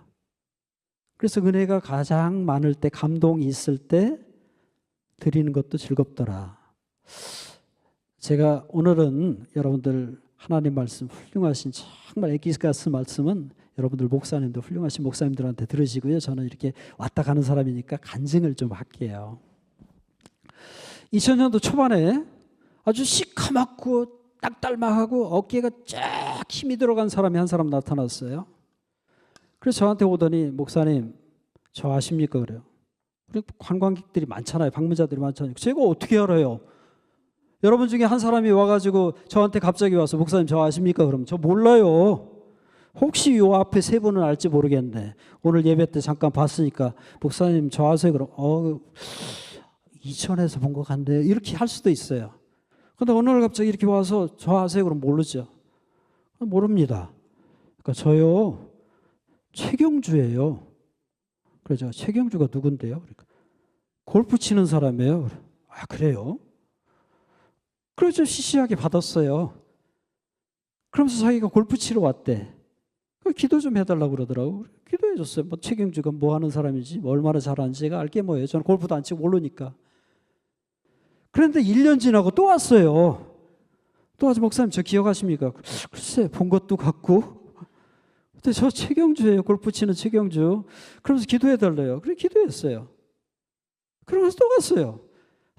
S1: 그래서 은혜가 가장 많을 때, 감동이 있을 때 드리는 것도 즐겁더라. 제가 오늘은 여러분들 하나님 말씀 훌륭하신, 정말 에기스가스 말씀은 여러분들 목사님도 훌륭하신 목사님들한테 들으시고요. 저는 이렇게 왔다 가는 사람이니까 간증을 좀 할게요. 2000년도 초반에 아주 시커멓고 딱달막하고 어깨가 쫙 힘이 들어간 사람이 한 사람 나타났어요. 그래서 저한테 오더니, 목사님 저 아십니까? 그래요. 우리 관광객들이 많잖아요. 방문자들이 많잖아요. 제가 어떻게 알아요? 여러분 중에 한 사람이 와가지고 저한테 갑자기 와서, 목사님 저 아십니까? 그러면 저 몰라요. 혹시 요 앞에 세 분은 알지 모르겠네. 오늘 예배 때 잠깐 봤으니까 목사님 저 아세요? 그럼 이천에서 본 것 같네요. 이렇게 할 수도 있어요. 그런데 어느 날 갑자기 이렇게 와서 저 아세요? 그럼 모르죠. 모릅니다. 그러니까 저요 최경주예요. 그래서 최경주가 누군데요? 그러니까 골프 치는 사람이에요. 아, 그래요? 그래서 시시하게 받았어요. 그러면서 자기가 골프 치러 왔대. 기도 좀 해달라고 그러더라고. 기도해 줬어요. 뭐 최경주가 뭐 하는 사람인지, 뭐 얼마나 잘하는지 제가 알게 뭐예요. 저는 골프도 안 치고 모르니까. 그런데 1년 지나고 또 왔어요. 또 와서, 목사님 저 기억하십니까? 글쎄 본 것도 같고. 근데 저 최경주예요. 골프 치는 최경주. 그러면서 기도해 달래요. 그래 기도했어요. 그러면서 또 갔어요.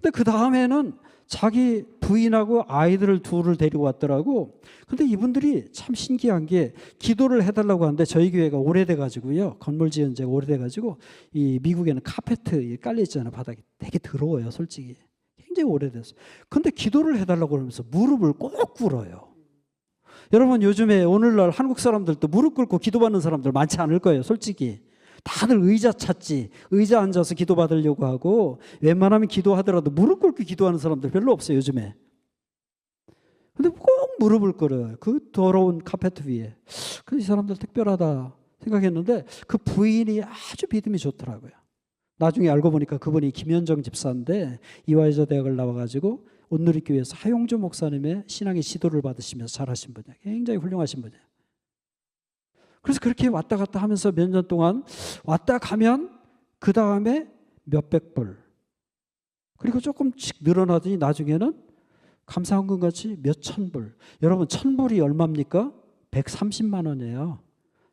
S1: 근데 그 다음에는 자기 부인하고 아이들을 둘을 데리고 왔더라고. 근데 이분들이 참 신기한 게 기도를 해달라고 하는데 저희 교회가 오래돼가지고요. 건물 지은 지가 오래돼가지고 이 미국에는 카페트 깔려 있잖아요. 바닥에 되게 더러워요. 솔직히. 굉장히 오래됐어요. 근데 기도를 해달라고 그러면서 무릎을 꼭 꿇어요. 여러분 요즘에 오늘날 한국 사람들도 무릎 꿇고 기도받는 사람들 많지 않을 거예요. 솔직히. 다들 의자 찾지. 의자 앉아서 기도받으려고 하고 웬만하면 기도하더라도 무릎 꿇고 기도하는 사람들 별로 없어요. 요즘에. 근데 꼭 무릎을 꿇어요. 그 더러운 카페트 위에. 그 이 사람들 특별하다 생각했는데 그 부인이 아주 믿음이 좋더라고요. 나중에 알고 보니까 그분이 김현정 집사인데 이화여자 대학을 나와가지고 온누리교회에서 하용조 목사님의 신앙의 지도를 받으시면서 잘하신 분이에요. 굉장히 훌륭하신 분이에요. 그래서 그렇게 왔다 갔다 하면서 몇 년 동안 왔다 가면 그 다음에 몇백 불 그리고 조금씩 늘어나더니 나중에는 감사헌금 같이 몇천 불. 여러분 1,000불이 얼마입니까? 130만 원이에요.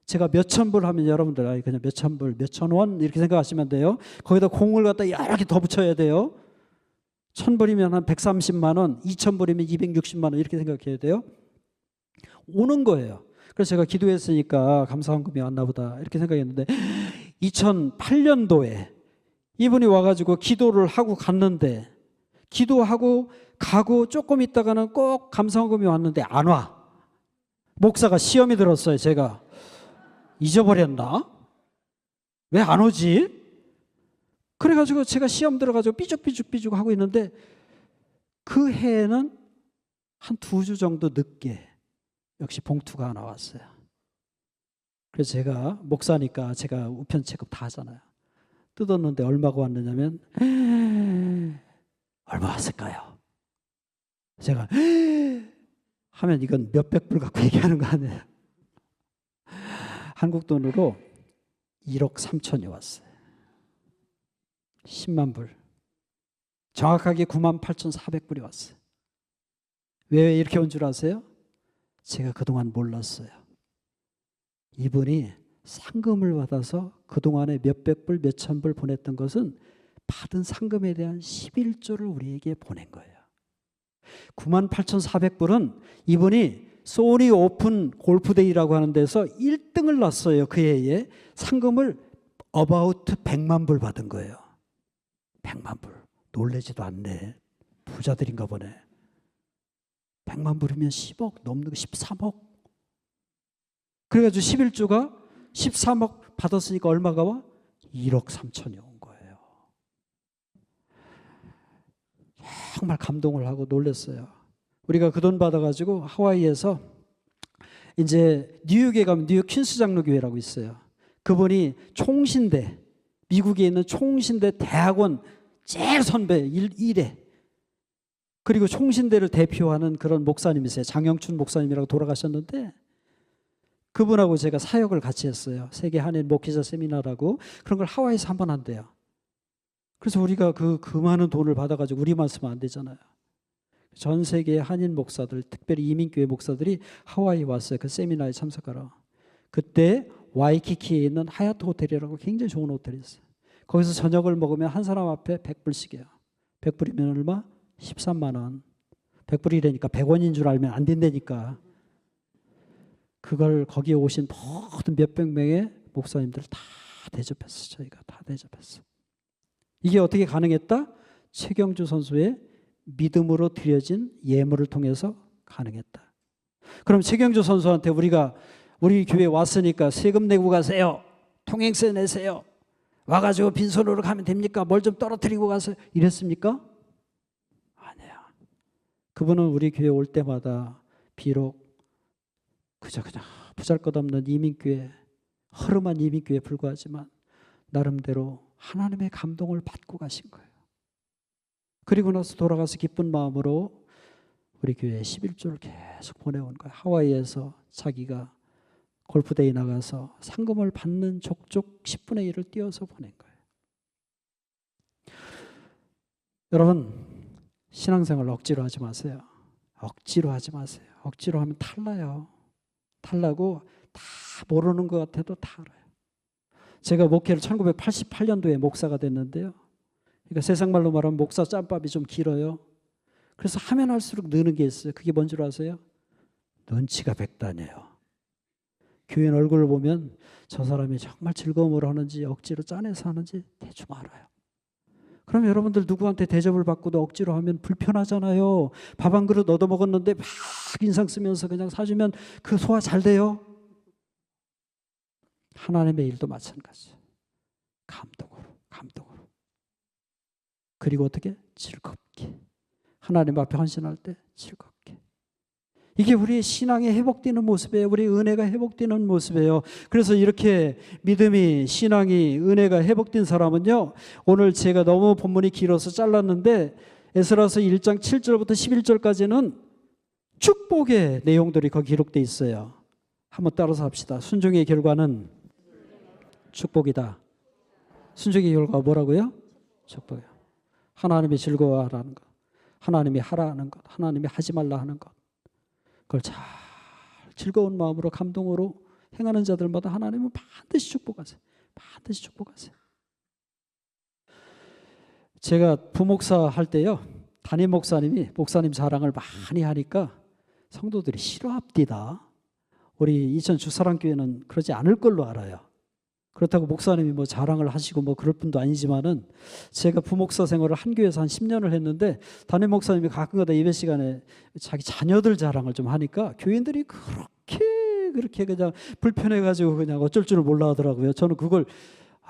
S1: 제가 몇천 불 하면 여러분들 그냥 몇천 불, 몇천 원 이렇게 생각하시면 돼요. 거기다 공을 갖다 여러 개 더 붙여야 돼요. 1,000불이면 한 130만 원, 2,000불이면 260만 원 이렇게 생각해야 돼요. 오는 거예요. 그래서 제가 기도했으니까 감사헌금이 왔나 보다 이렇게 생각했는데 2008년도에 이분이 와가지고 기도를 하고 갔는데 기도하고 가고 조금 있다가는 꼭 감사헌금이 왔는데 안 와. 목사가 시험이 들었어요. 제가 잊어버렸나? 왜 안 오지? 그래가지고 제가 시험 들어가지고 삐죽삐죽 하고 있는데 그 해에는 한 2주 정도 늦게 역시 봉투가 나왔어요. 그래서 제가 목사니까 제가 우편 체크 다 하잖아요. 뜯었는데 얼마가 왔느냐면 얼마 왔을까요? 제가 하면 이건 몇백 불 갖고 얘기하는 거 아니에요. 한국 돈으로 1억 3천이 왔어요. 10만 불. 정확하게 98,400불이 왔어요. 왜 이렇게 온 줄 아세요? 제가 그동안 몰랐어요. 이분이 상금을 받아서 그동안에 몇백 불, 몇천 불 보냈던 것은 받은 상금에 대한 11조를 우리에게 보낸 거예요. 98,400불은 이분이 소니 오픈 골프데이라고 하는 데서 1등을 났어요. 그 해에 상금을 어바우트 100만 불 받은 거예요. 100만 불. 놀라지도 않네. 부자들인가 보네. 100만 불이면 10억 넘는 거 13억. 그래가지고 11조가 13억 받았으니까 얼마가 와? 1억 3천이 온 거예요. 정말 감동을 하고 놀랐어요. 우리가 그 돈 받아가지고 하와이에서 이제 뉴욕에 가면 뉴욕 퀸스 장로교회라고 있어요. 그분이 총신대, 미국에 있는 총신대 대학원 제일 선배 1회 그리고 총신대를 대표하는 그런 목사님이세요. 장영춘 목사님이라고 돌아가셨는데 그분하고 제가 사역을 같이 했어요. 세계 한인 목회자 세미나라고 그런 걸 하와이에서 한번 한대요. 그래서 우리가 그 많은 돈을 받아가지고 우리만 쓰면 안 되잖아요. 전 세계의 한인 목사들, 특별히 이민교회 목사들이 하와이 왔어요. 그 세미나에 참석하러. 그때 와이키키에 있는 하얏트 호텔이라고 굉장히 좋은 호텔이 있어요. 거기서 저녁을 먹으면 한 사람 앞에 100불씩이에요. 100불이면 얼마? 13만 원. 100불이라니까 100원인 줄 알면 안 된다니까. 그걸 거기에 오신 모든 몇백 명의 목사님들을 다 대접했어요. 저희가 다 대접했어요. 이게 어떻게 가능했다? 최경주 선수의 믿음으로 드려진 예물을 통해서 가능했다. 그럼 최경주 선수한테 우리가 우리 교회 왔으니까 세금 내고 가세요. 통행세 내세요. 와가지고 빈손으로 가면 됩니까? 뭘 좀 떨어뜨리고 가세요. 이랬습니까? 아니야. 그분은 우리 교회 올 때마다 비록 그저 그냥 보잘것없는 이민교회, 허름한 이민교회에 불과하지만 나름대로 하나님의 감동을 받고 가신 거예요. 그리고 나서 돌아가서 기쁜 마음으로 우리 교회에 11조를 계속 보내온 거예요. 하와이에서 자기가 골프데이 나가서 상금을 받는 족족 10분의 1을 띄어서 보낸 거예요. 여러분 신앙생활 억지로 하지 마세요. 억지로 하지 마세요. 억지로 하면 탈나요. 탈나고 다 모르는 것 같아도 다 알아요. 제가 목회를 1988년도에 목사가 됐는데요. 그러니까 세상 말로 말하면 목사 짬밥이 좀 길어요. 그래서 하면 할수록 느는 게 있어요. 그게 뭔 줄 아세요? 눈치가 백단이에요. 교인 얼굴을 보면 저 사람이 정말 즐거움으로 하는지 억지로 짜내서 하는지 대충 알아요. 그럼 여러분들 누구한테 대접을 받고도 억지로 하면 불편하잖아요. 밥 한 그릇 얻어먹었는데 막 인상 쓰면서 그냥 사주면 그 소화 잘 돼요? 하나님의 일도 마찬가지예요. 감동으로. 그리고 어떻게? 즐겁게. 하나님 앞에 헌신할 때 즐겁게. 이게 우리의 신앙이 회복되는 모습이에요. 우리의 은혜가 회복되는 모습이에요. 그래서 이렇게 믿음이, 신앙이, 은혜가 회복된 사람은요, 오늘 제가 너무 본문이 길어서 잘랐는데 에스라서 1장 7절부터 11절까지는 축복의 내용들이 거기 기록되어 있어요. 한번 따라서 합시다. 순종의 결과는 축복이다. 순종의 결과가 뭐라고요? 축복이에요. 하나님이 즐거워하라는 것, 하나님이 하라는 것, 하나님이 하지 말라 하는 것, 그걸 잘 즐거운 마음으로 감동으로 행하는 자들마다 하나님은 반드시 축복하세요. 반드시 축복하세요. 제가 부목사 할 때요, 담임 목사님이 목사님 자랑을 많이 하니까 성도들이 싫어합디다. 우리 이천 주사랑교회는 그러지 않을 걸로 알아요. 그렇다고 목사님이 뭐 자랑을 하시고 뭐 그럴 뿐도 아니지만은, 제가 부목사 생활을 한 교회에서 한 10년을 했는데 담임 목사님이 가끔가다 예배 시간에 자기 자녀들 자랑을 좀 하니까 교인들이 그렇게 그냥 불편해가지고 그냥 어쩔 줄 몰라 하더라고요. 저는 그걸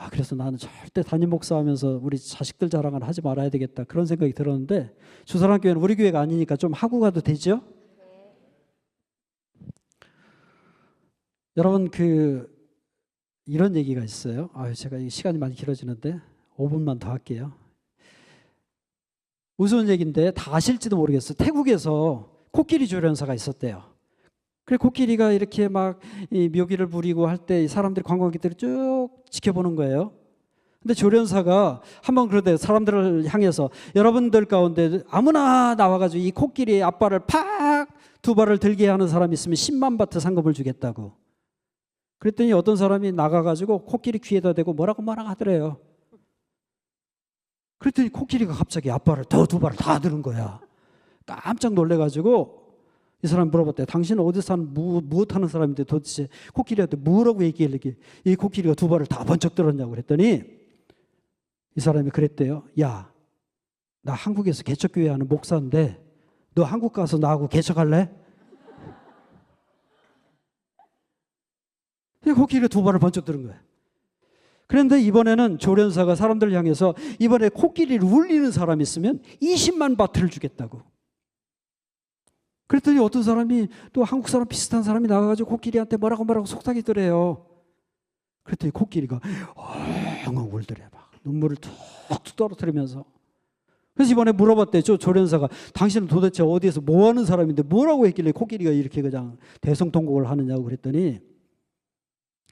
S1: 그래서 나는 절대 담임 목사 하면서 우리 자식들 자랑을 하지 말아야 되겠다, 그런 생각이 들었는데, 주사랑교회는 우리 교회가 아니니까 좀 하고 가도 되죠? 여러분, 이런 얘기가 있어요. 제가 시간이 많이 길어지는데 5분만 더 할게요. 무서운 얘기인데 다 아실지도 모르겠어요. 태국에서 코끼리 조련사가 있었대요. 그래, 코끼리가 이렇게 막 이 묘기를 부리고 할 때 사람들이, 관광객들이 쭉 지켜보는 거예요. 근데 조련사가 한번 그러대요. 사람들을 향해서, 여러분들 가운데 아무나 나와가지고 이 코끼리의 앞발을 팍 두 발을 들게 하는 사람이 있으면 10만 바트 상금을 주겠다고. 그랬더니 어떤 사람이 나가가지고 코끼리 귀에다 대고 뭐라고 하더래요. 그랬더니 코끼리가 갑자기 앞발을 두 발을 다 드는 거야. 깜짝 놀래가지고 이 사람 물어봤대요. 당신은 어디서 사는 무엇 하는 사람인데 도대체 코끼리한테 뭐라고 얘기하려고 이 코끼리가 두 발을 다 번쩍 들었냐고 그랬더니 이 사람이 그랬대요. 야, 나 한국에서 개척교회 하는 목사인데 너 한국 가서 나하고 개척할래? 코끼리가 두 발을 번쩍 들은 거예요. 그런데 이번에는 조련사가 사람들을 향해서 이번에 코끼리를 울리는 사람이 있으면 20만 바트를 주겠다고. 그랬더니 어떤 사람이, 또 한국 사람 비슷한 사람이 나가가지고 코끼리한테 뭐라고 속삭이더래요. 그랬더니 코끼리가 엉엉 울더래. 막 눈물을 툭툭 떨어뜨리면서. 그래서 이번에 물어봤대요. 조련사가, 당신은 도대체 어디에서 뭐 하는 사람인데 뭐라고 했길래 코끼리가 이렇게 그냥 대성통곡을 하느냐고 그랬더니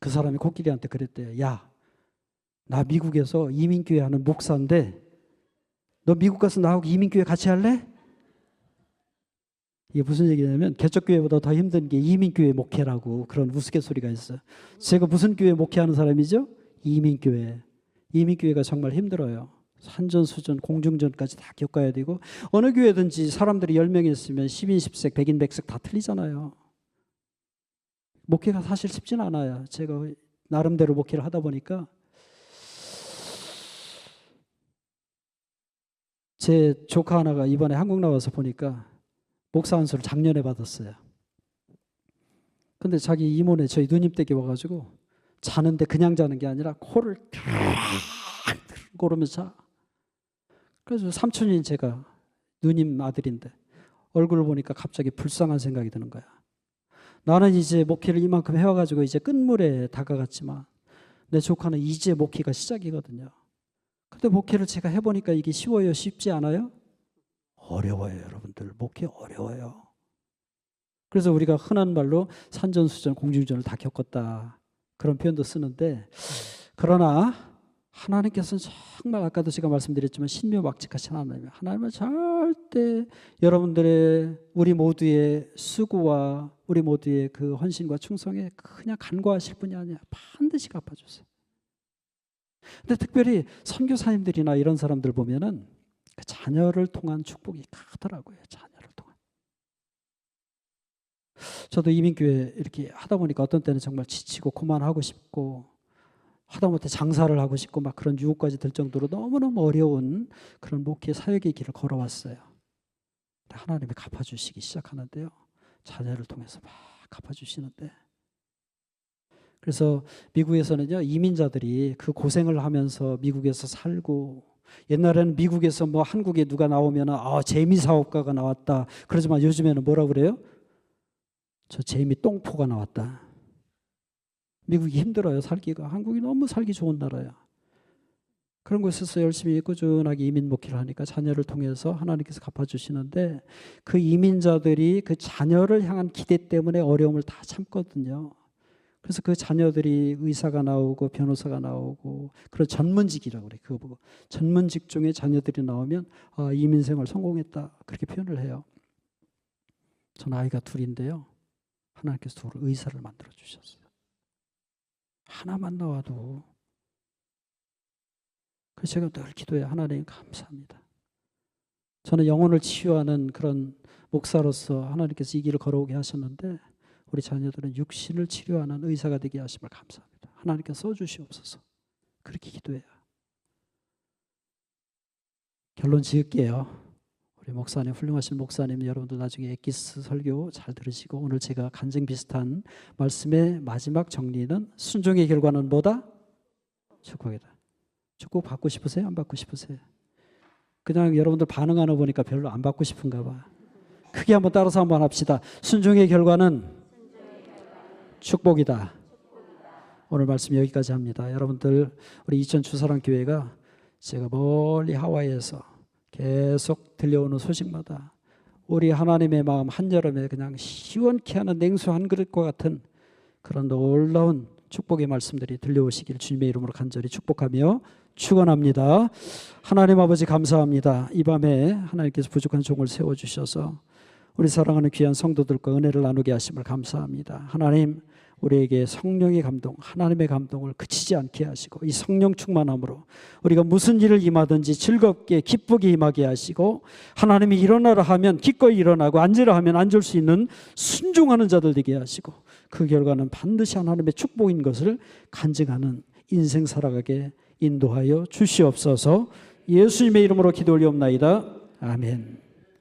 S1: 그 사람이 코끼리한테 그랬대요. 야, 나 미국에서 이민교회 하는 목사인데 너 미국 가서 나하고 이민교회 같이 할래? 이게 무슨 얘기냐면, 개척교회보다 더 힘든 게 이민교회 목회라고, 그런 우스갯소리가 있어요. 제가 무슨 교회 목회하는 사람이죠? 이민교회. 이민교회가 정말 힘들어요. 산전수전, 공중전까지 다 겪어야 되고, 어느 교회든지 사람들이 10명이 있으면 10인 10색, 100인 100색 다 틀리잖아요. 목회가 사실 쉽진 않아요. 제가 나름대로 목회를 하다 보니까. 제 조카 하나가 이번에 한국 나와서 보니까 목사 안수를 작년에 받았어요. 근데 자기 이모네 저희 누님 댁에 와가지고 자는데 그냥 자는 게 아니라 코를 고르면서 자. 그래서 삼촌인 제가, 누님 아들인데 얼굴을 보니까 갑자기 불쌍한 생각이 드는 거야. 나는 이제 목회를 이만큼 해와가지고 이제 끝물에 다가갔지만 내 조카는 이제 목회가 시작이거든요. 근데 목회를 제가 해보니까 이게 쉬워요? 쉽지 않아요? 어려워요. 여러분들, 목회 어려워요. 그래서 우리가 흔한 말로 산전수전, 공중전을 다 겪었다, 그런 표현도 쓰는데, 그러나 하나님께서는 정말 아까도 제가 말씀드렸지만 신묘막직하신 하나님은 절대 여러분들의, 우리 모두의 수고와 우리 모두의 그 헌신과 충성에 그냥 간과하실 분이 아니야. 반드시 갚아주세요. 근데 특별히 선교사님들이나 이런 사람들 보면은 그 자녀를 통한 축복이 크더라고요. 자녀를 통한. 저도 이민교회 이렇게 하다 보니까 어떤 때는 정말 지치고 그만하고 싶고 하다못해 장사를 하고 싶고 막 그런 유혹까지 들 정도로 너무너무 어려운 그런 목회 사역의 길을 걸어왔어요. 하나님이 갚아주시기 시작하는데요. 자녀를 통해서 막 갚아주시는데, 그래서 미국에서는요, 이민자들이 그 고생을 하면서 미국에서 살고, 옛날에는 미국에서 뭐 한국에 누가 나오면 재미사업가가 나왔다 그러지만 요즘에는 뭐라 그래요? 저 재미 똥포가 나왔다. 미국이 힘들어요, 살기가. 한국이 너무 살기 좋은 나라야. 그런 곳에서 열심히 꾸준하게 이민 목회를 하니까 자녀를 통해서 하나님께서 갚아주시는데, 그 이민자들이 그 자녀를 향한 기대 때문에 어려움을 다 참거든요. 그래서 그 자녀들이 의사가 나오고 변호사가 나오고 그런 전문직이라고 그래요. 그거 보고 전문 직종의 자녀들이 나오면 이민 생활 성공했다 그렇게 표현을 해요. 저는 아이가 둘인데요. 하나님께서 둘 의사를 만들어 주셨어요. 하나만 나와도. 그래서 제가 늘 기도해요. 하나님 감사합니다. 저는 영혼을 치유하는 그런 목사로서 하나님께서 이 길을 걸어오게 하셨는데, 우리 자녀들은 육신을 치료하는 의사가 되게 하심을 감사합니다. 하나님께서 써주시옵소서. 그렇게 기도해요. 결론 지을게요. 우리 목사님, 훌륭하신 목사님 여러분들 나중에 엑기스 설교 잘 들으시고, 오늘 제가 간증 비슷한 말씀의 마지막 정리는 순종의 결과는 뭐다? 축복이다. 축복 받고 싶으세요? 안 받고 싶으세요? 그냥 여러분들 반응하는 거 보니까 별로 안 받고 싶은가 봐. 크게 한번 따라서 한번 합시다. 순종의 결과는 축복이다. 오늘 말씀 여기까지 합니다. 여러분들, 우리 이천 주사랑교회가 제가 멀리 하와이에서 계속 들려오는 소식마다 우리 하나님의 마음 한여름에 그냥 시원케 하는 냉수 한 그릇과 같은 그런 놀라운 축복의 말씀들이 들려오시길 주님의 이름으로 간절히 축복하며 축원합니다. 하나님 아버지 감사합니다. 이 밤에 하나님께서 부족한 종을 세워주셔서 우리 사랑하는 귀한 성도들과 은혜를 나누게 하심을 감사합니다. 하나님, 우리에게 성령의 감동, 하나님의 감동을 그치지 않게 하시고, 이 성령 충만함으로 우리가 무슨 일을 임하든지 즐겁게 기쁘게 임하게 하시고, 하나님이 일어나라 하면 기꺼이 일어나고 앉으라 하면 앉을 수 있는 순종하는 자들 되게 하시고, 그 결과는 반드시 하나님의 축복인 것을 간증하는 인생 살아가게 인도하여 주시옵소서. 예수님의 이름으로 기도 올리옵나이다. 아멘.